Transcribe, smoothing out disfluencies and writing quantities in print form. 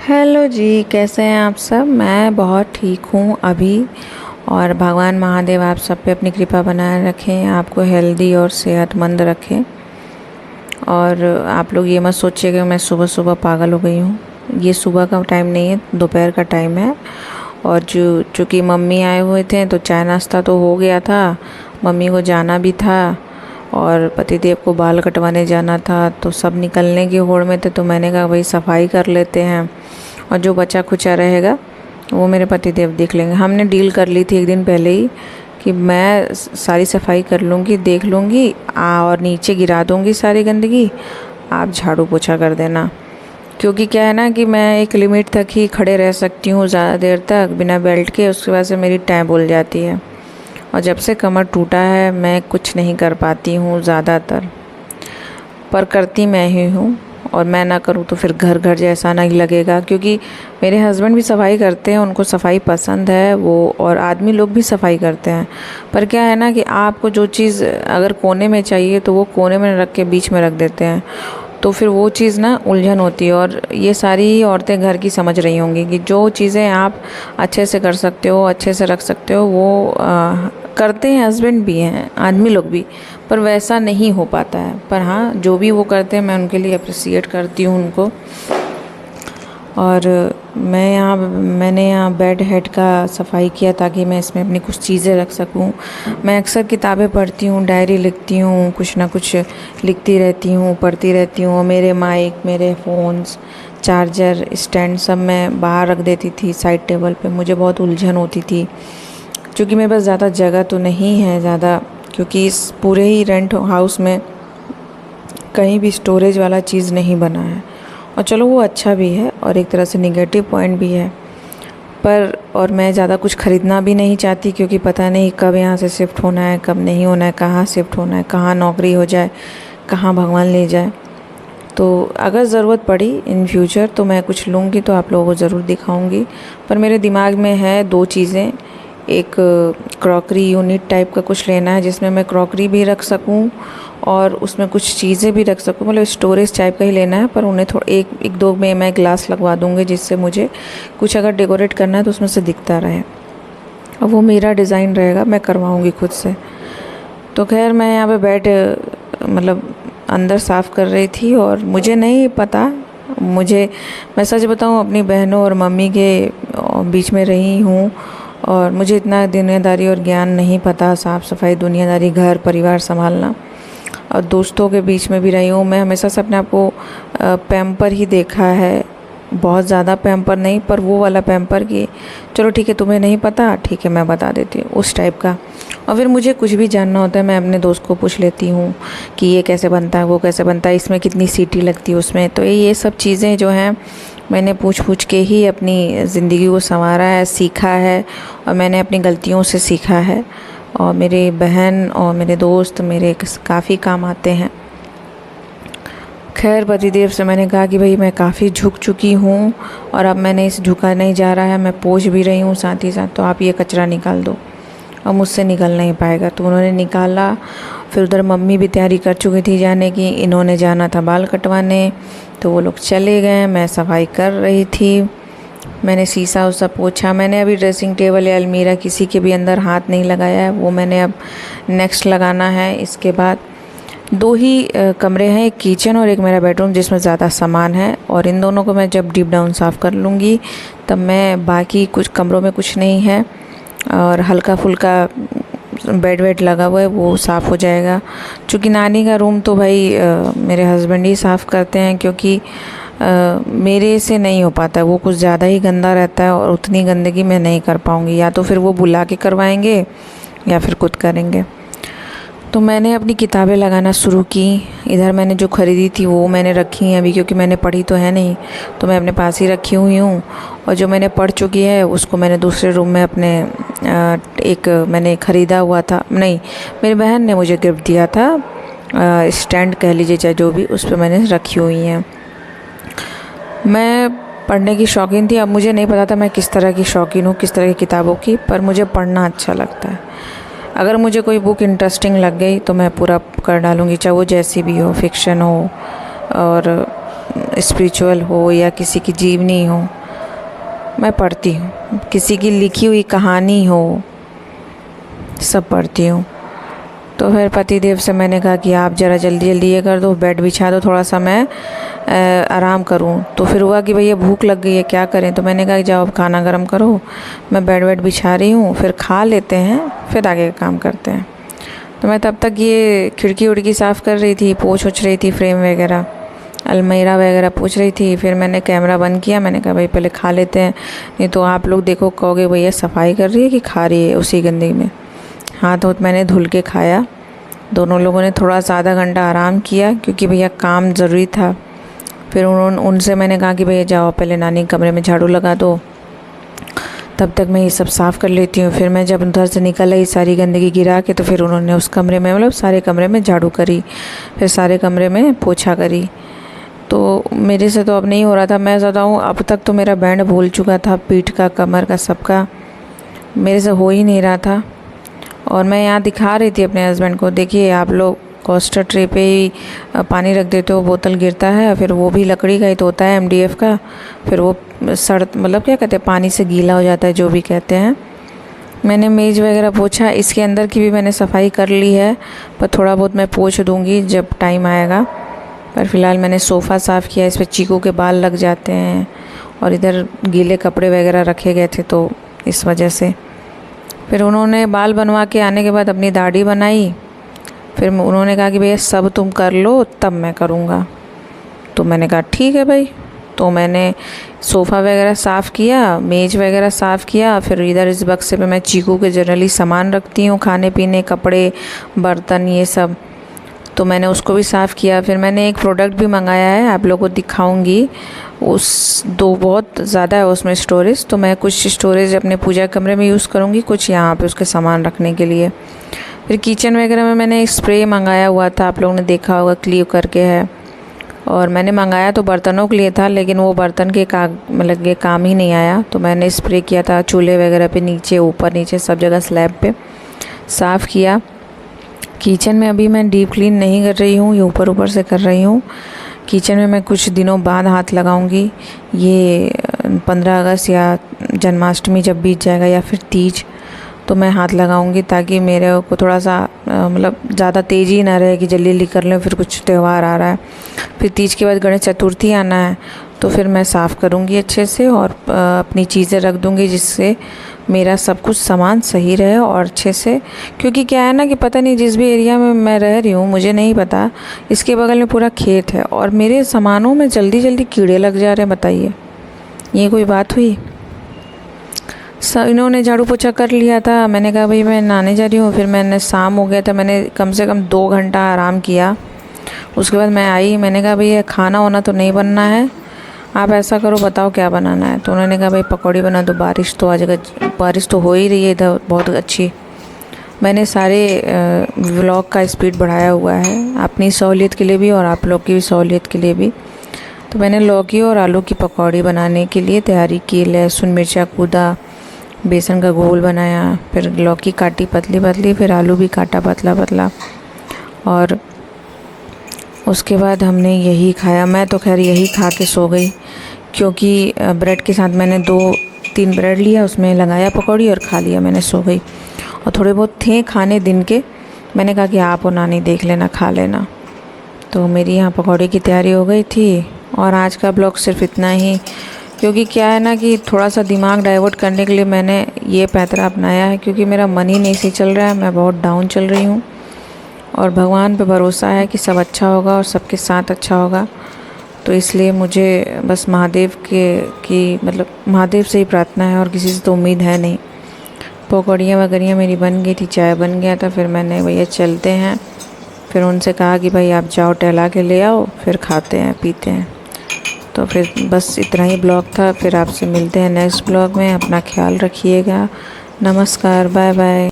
Hello जी, कैसे हैं आप सब। मैं बहुत ठीक हूँ अभी। और भगवान महादेव आप सब पे अपनी कृपा बनाए रखें, आपको हेल्दी और सेहतमंद रखें। और आप लोग ये मत सोचिए कि मैं सुबह सुबह पागल हो गई हूँ। ये सुबह का टाइम नहीं है, दोपहर का टाइम है। और चूँकि मम्मी आए हुए थे तो चाय नाश्ता तो हो गया था। मम्मी को जाना भी था और पतिदेव को बाल कटवाने जाना था, तो सब निकलने की होड़ में थे। तो मैंने कहा भाई सफाई कर लेते हैं और जो बचा खुचा रहेगा वो मेरे पतिदेव देख लेंगे। हमने डील कर ली थी एक दिन पहले ही कि मैं सारी सफाई कर लूँगी, देख लूँगी और नीचे गिरा दूँगी सारी गंदगी, आप झाड़ू पोछा कर देना। क्योंकि क्या है ना कि मैं एक लिमिट तक ही खड़े रह सकती हूँ ज़्यादा देर तक बिना बेल्ट के, उसकी वजह से मेरी टाँग बोल जाती है। और जब से कमर टूटा है मैं कुछ नहीं कर पाती हूँ ज़्यादातर, पर करती मैं ही हूँ। और मैं ना करूँ तो फिर घर घर जैसा नहीं लगेगा, क्योंकि मेरे हस्बैंड भी सफाई करते हैं, उनको सफाई पसंद है वो, और आदमी लोग भी सफाई करते हैं। पर क्या है ना कि आपको जो चीज़ अगर कोने में चाहिए तो वो कोने में रख के बीच में रख देते हैं, तो फिर वो चीज़ ना उलझन होती है। और ये सारी औरतें घर की समझ रही होंगी कि जो चीज़ें आप अच्छे से कर सकते हो, अच्छे से रख सकते हो, वो करते हैं। हस्बैंड भी हैं, आदमी लोग भी, पर वैसा नहीं हो पाता है। पर हाँ, जो भी वो करते हैं मैं उनके लिए अप्रिसिएट करती हूँ उनको। और मैंने यहाँ बेड हेड का सफाई किया ताकि मैं इसमें अपनी कुछ चीज़ें रख सकूँ। मैं अक्सर किताबें पढ़ती हूँ, डायरी लिखती हूँ, कुछ ना कुछ लिखती रहती हूँ, पढ़ती रहती हूँ। मेरे माइक, मेरे फ़ोन्स, चार्जर, स्टैंड सब मैं बाहर रख देती थी साइड टेबल पे। मुझे बहुत उलझन होती थी, क्योंकि मेरे पास ज़्यादा जगह तो नहीं है ज़्यादा, क्योंकि इस पूरे ही रेंट हाउस में कहीं भी स्टोरेज वाला चीज़ नहीं बना है। और चलो वो अच्छा भी है और एक तरह से निगेटिव पॉइंट भी है। पर और मैं ज़्यादा कुछ ख़रीदना भी नहीं चाहती, क्योंकि पता नहीं कब यहाँ से शिफ्ट होना है, कब नहीं होना है, कहाँ शिफ्ट होना है, कहाँ नौकरी हो जाए, कहाँ भगवान ले जाए। तो अगर ज़रूरत पड़ी इन फ्यूचर तो मैं कुछ लूँगी तो आप लोगों को ज़रूर दिखाऊंगी। पर मेरे दिमाग में है दो चीज़ें। एक क्रॉकरी यूनिट टाइप का कुछ लेना है जिसमें मैं क्रॉकरी भी रख सकूं और उसमें कुछ चीज़ें भी रख सकूं, मतलब स्टोरेज टाइप का ही लेना है। पर उन्हें थोड़ा एक दो में मैं ग्लास लगवा दूँगी, जिससे मुझे कुछ अगर डेकोरेट करना है तो उसमें से दिखता रहे। और वो मेरा डिज़ाइन रहेगा, मैं करवाऊँगी खुद से। तो खैर, मैं यहाँ पे बैठ मतलब अंदर साफ़ कर रही थी और मुझे नहीं पता, मैं सच बताऊँ अपनी बहनों और मम्मी के बीच में रही हूँ और मुझे इतना दुनियादारी और ज्ञान नहीं पता, साफ़ सफाई, दुनियादारी, घर परिवार संभालना। और दोस्तों के बीच में भी रही हूँ। मैं हमेशा से अपने आप को पैम्पर ही देखा है, बहुत ज़्यादा पैम्पर नहीं, पर वो वाला पैम्पर कि चलो ठीक है तुम्हें नहीं पता, ठीक है मैं बता देती हूँ, उस टाइप का। और फिर मुझे कुछ भी जानना होता है मैं अपने दोस्त को पूछ लेती हूँ कि ये कैसे बनता है, वो कैसे बनता है, इसमें कितनी सीटी लगती है उसमें। तो ये सब चीज़ें जो हैं मैंने पूछ के ही अपनी ज़िंदगी को संवारा है, सीखा है, और मैंने अपनी गलतियों से सीखा है। और मेरे बहन और मेरे दोस्त मेरे काफ़ी काम आते हैं। खैर, पतिदेव से मैंने कहा कि भाई मैं काफ़ी झुक चुकी हूँ और अब मैंने इस झुका नहीं जा रहा है, मैं पोंछ भी रही हूँ साथ ही साथ, तो आप ये कचरा निकाल दो। और मुझसे निकल नहीं पाएगा, तो उन्होंने निकाला। फिर उधर मम्मी भी तैयारी कर चुकी थी जाने की, इन्होंने जाना था बाल कटवाने, तो वो लोग चले गए। मैं सफाई कर रही थी, मैंने शीशा उसा पोछा। मैंने अभी ड्रेसिंग टेबल या अलमीरा किसी के भी अंदर हाथ नहीं लगाया है, वो मैंने अब नेक्स्ट लगाना है। इसके बाद दो ही कमरे हैं, एक किचन और एक मेरा बेडरूम जिसमें ज़्यादा सामान है, और इन दोनों को मैं जब डीप डाउन साफ़ कर लूँगी तब मैं बाकी कुछ कमरों में कुछ नहीं है और हल्का फुल्का बेड वेड लगा हुआ है वो साफ़ हो जाएगा। क्योंकि नानी का रूम तो भाई मेरे हस्बैंड ही साफ़ करते हैं, क्योंकि मेरे से नहीं हो पाता है, वो कुछ ज़्यादा ही गंदा रहता है और उतनी गंदगी मैं नहीं कर पाऊँगी। या तो फिर वो बुला के करवाएंगे या फिर खुद करेंगे। तो मैंने अपनी किताबें लगाना शुरू की। इधर मैंने जो ख़रीदी थी वो मैंने रखी हैं अभी, क्योंकि मैंने पढ़ी तो है नहीं, तो मैं अपने पास ही रखी हुई हूँ। और जो मैंने पढ़ चुकी है उसको मैंने दूसरे रूम में अपने एक मैंने ख़रीदा हुआ था, नहीं, मेरी बहन ने मुझे गिफ्ट दिया था, स्टैंड कह लीजिए चाहे जो भी, उस पर मैंने रखी हुई हैं। मैं पढ़ने की शौकीन थी, अब मुझे नहीं पता था मैं किस तरह की शौकीन हूँ, किस तरह की किताबों की, पर मुझे पढ़ना अच्छा लगता है। अगर मुझे कोई बुक इंटरेस्टिंग लग गई तो मैं पूरा कर डालूँगी, चाहे वो जैसी भी हो, फिक्शन हो और स्पिरिचुअल हो या किसी की जीवनी हो, मैं पढ़ती हूँ। किसी की लिखी हुई कहानी हो, सब पढ़ती हूँ। तो फिर पतिदेव से मैंने कहा कि आप ज़रा जल्दी जल्दी ये कर दो, बेड बिछा दो, थोड़ा सा मैं आराम करूँ। तो फिर हुआ कि भैया भूख लग गई है, क्या करें। तो मैंने कहा कि जाओ खाना गर्म करो, मैं बेड बिछा रही हूँ, फिर खा लेते हैं, फिर आगे का काम करते हैं। तो मैं तब तक ये खिड़की उड़की साफ़ कर रही थी, पोंछ रही थी, फ्रेम वगैरह, अलमीरा वगैरह पोंछ रही थी। फिर मैंने कैमरा बंद किया, मैंने कहा भाई पहले खा लेते हैं, नहीं तो आप लोग देखो कहोगे भैया सफाई कर रही है कि खा रही है उसी गंदगी में। हाथ हाथ मैंने धुल के खाया। दोनों लोगों ने थोड़ा सा आधा घंटा आराम किया क्योंकि भैया काम ज़रूरी था। फिर उनसे मैंने कहा कि भैया जाओ पहले नानी कमरे में झाड़ू लगा दो, तब तक मैं ये सब साफ़ कर लेती हूँ। फिर मैं जब उधर से निकल आई सारी गंदगी गिरा के, तो फिर उन्होंने उस कमरे में मतलब सारे कमरे में झाड़ू करी, फिर सारे कमरे में पोछा करी। तो मेरे से तो अब नहीं हो रहा था। मैं बताऊँ, अब तक तो मेरा बैंड भूल चुका था, पीठ का, कमर का, सबका मेरे से हो ही नहीं रहा था। और मैं यहाँ दिखा रही थी अपने हस्बैंड को, देखिए आप लोग कोस्टर ट्रे पे ही पानी रख देते हो, बोतल गिरता है, फिर वो भी लकड़ी का ही तो होता है, MDF का, फिर वो मतलब क्या कहते हैं, पानी से गीला हो जाता है, जो भी कहते हैं। मैंने मेज़ वगैरह पोछा, इसके अंदर की भी मैंने सफाई कर ली है, पर थोड़ा बहुत मैं पोंछ दूँगी जब टाइम आएगा। पर फ़िलहाल मैंने सोफ़ा साफ़ किया, इस पर चीकू के बाल लग जाते हैं, और इधर गीले कपड़े वगैरह रखे गए थे, तो इस वजह से। फिर उन्होंने बाल बनवा के आने के बाद अपनी दाढ़ी बनाई। फिर उन्होंने कहा कि भैया सब तुम कर लो तब मैं करूँगा। तो मैंने कहा ठीक है भाई। तो मैंने सोफ़ा वगैरह साफ़ किया, मेज़ वगैरह साफ़ किया। फिर इधर इस बक्से पे मैं चीकू के जनरली सामान रखती हूँ, खाने पीने, कपड़े, बर्तन, ये सब। तो मैंने उसको भी साफ़ किया। फिर मैंने एक प्रोडक्ट भी मंगाया है, आप लोगों को दिखाऊंगी। बहुत ज़्यादा है उसमें स्टोरेज, तो मैं कुछ स्टोरेज अपने पूजा कमरे में यूज़ करूँगी, कुछ यहाँ पे उसके सामान रखने के लिए। फिर किचन वगैरह में मैंने एक स्प्रे मंगाया हुआ था, आप लोगों ने देखा होगा, क्लिव करके है। और मैंने मंगाया तो बर्तनों के लिए था, लेकिन वो बर्तन के मतलब ये काम ही नहीं आया। तो मैंने स्प्रे किया था चूल्हे वगैरह पे, नीचे, ऊपर, नीचे, सब जगह स्लैब पे साफ़ किया। किचन में अभी मैं डीप क्लीन नहीं कर रही हूँ, ये ऊपर ऊपर से कर रही हूँ। किचन में मैं कुछ दिनों बाद हाथ लगाऊंगी। ये 15 अगस्त या जन्माष्टमी जब बीत जाएगा, या फिर तीज, तो मैं हाथ लगाऊंगी, ताकि मेरे को थोड़ा सा मतलब ज़्यादा तेज़ी ना रहे कि जल्दी जल्दी कर लें। फिर कुछ त्यौहार आ रहा है, फिर तीज के बाद गणेश चतुर्थी आना है, तो फिर मैं साफ़ करूंगी अच्छे से, और अपनी चीज़ें रख दूंगी, जिससे मेरा सब कुछ सामान सही रहे और अच्छे से। क्योंकि क्या है ना कि पता नहीं, जिस भी एरिया में मैं रह रही हूँ, मुझे नहीं पता, इसके बगल में पूरा खेत है, और मेरे सामानों में जल्दी जल्दी कीड़े लग जा रहे हैं। बताइए, ये कोई बात हुई? सब इन्होंने झाड़ू पोछा कर लिया था। मैंने कहा भाई मैं नहाने जा रही हूँ। फिर मैंने, शाम हो गया था, मैंने कम से कम 2 घंटा आराम किया। उसके बाद मैं आई, मैंने कहा भैया खाना वाना तो नहीं बनना है, आप ऐसा करो, बताओ क्या बनाना है। तो उन्होंने कहा भाई पकौड़ी बना दो, बारिश तो हो ही रही है इधर बहुत अच्छी। मैंने सारे व्लॉग का स्पीड बढ़ाया हुआ है, अपनी सहूलियत के लिए भी और आप लोग की भी सहूलियत के लिए भी। तो मैंने लौकी और आलू की पकौड़ी बनाने के लिए तैयारी की। लहसुन मिर्चा कूदा, बेसन का घोल बनाया, फिर लौकी काटी पतली पतली, फिर आलू भी काटा पतला पतला, और उसके बाद हमने यही खाया। मैं तो खैर यही खा के सो गई, क्योंकि ब्रेड के साथ मैंने 2-3 ब्रेड लिया, उसमें लगाया पकौड़ी और खा लिया, मैंने सो गई। और थोड़े बहुत थे खाने दिन के, मैंने कहा कि आप और नानी देख लेना, खा लेना। तो मेरी यहाँ पकौड़ी की तैयारी हो गई थी। और आज का ब्लॉग सिर्फ इतना ही, क्योंकि क्या है ना कि थोड़ा सा दिमाग डाइवर्ट करने के लिए मैंने ये पैतरा अपनाया है, क्योंकि मेरा मन ही नहीं सही चल रहा है, मैं बहुत डाउन चल रही हूँ। और भगवान पे भरोसा है कि सब अच्छा होगा और सबके साथ अच्छा होगा। तो इसलिए मुझे बस महादेव मतलब महादेव से ही प्रार्थना है, और किसी से तो उम्मीद है नहीं। पकौड़ियाँ वगैरह मेरी बन गई थी, चाय बन गया था। फिर मैंने भैया चलते हैं, फिर उनसे कहा कि भाई आप जाओ टहला के ले आओ, फिर खाते हैं पीते हैं। तो फिर बस इतना ही ब्लॉग था। फिर आपसे मिलते हैं नेक्स्ट ब्लॉग में। अपना ख्याल रखिएगा। नमस्कार, बाय बाय।